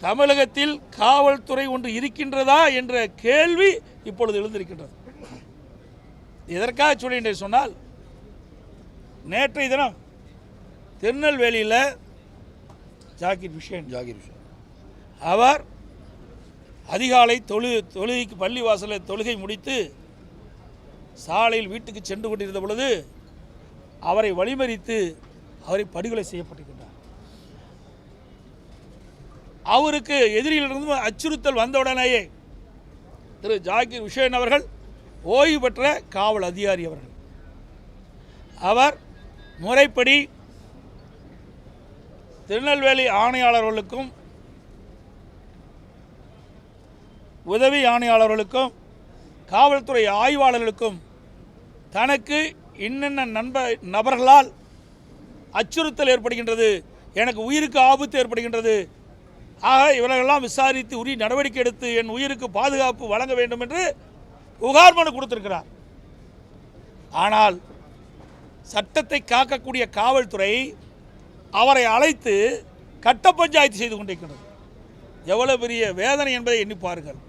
தமிழகத்தில் காவல்துறை ஒன்று இருக்கின்றதா என்ற கேள்வி இப்பொழுது எழுந்திருக்கின்றது. எதற்காக சொல்லின்றேன் சொன்னால், நேற்றைய தினம் திருநெல்வேலியில் ஜாகிர் ஹுசேன் அவர் அதிகாலை தொழுகைக்கு பள்ளிவாசலில் தொழுகை முடித்து சாலையில் வீட்டுக்கு சென்று கொண்டிருந்த பொழுது அவரை வழிமறித்து அவரை படுகொலை செய்யப்பட்டிருக்கின்றார். அவருக்கு எதிரியிலிருந்து அச்சுறுத்தல் வந்தவுடனேயே திரு ஜாகிர் ஹுசேன் அவர்கள் ஓய்வு பெற்ற காவல் அதிகாரி அவர்கள், அவர் முறைப்படி திருநெல்வேலி ஆணையாளர்களுக்கும் உதவி ஆணையாளர்களுக்கும் காவல்துறை ஆய்வாளர்களுக்கும் தனக்கு இன்னென்ன நபர்களால் அச்சுறுத்தல் ஏற்படுகின்றது, எனக்கு உயிருக்கு ஆபத்து ஏற்படுகின்றது, ஆக இவர்களெல்லாம் விசாரித்து உரிய நடவடிக்கை எடுத்து என் உயிருக்கு பாதுகாப்பு வழங்க வேண்டும் என்று புகார் மனு கொடுத்திருக்கிறார். ஆனால் சட்டத்தை காக்கக்கூடிய காவல்துறை அவரை அழைத்து கட்ட பஞ்சாயத்து செய்து கொண்டிருக்கிறது. எவ்வளவு பெரிய வேதனை என்பதை எண்ணி பாருங்கள்.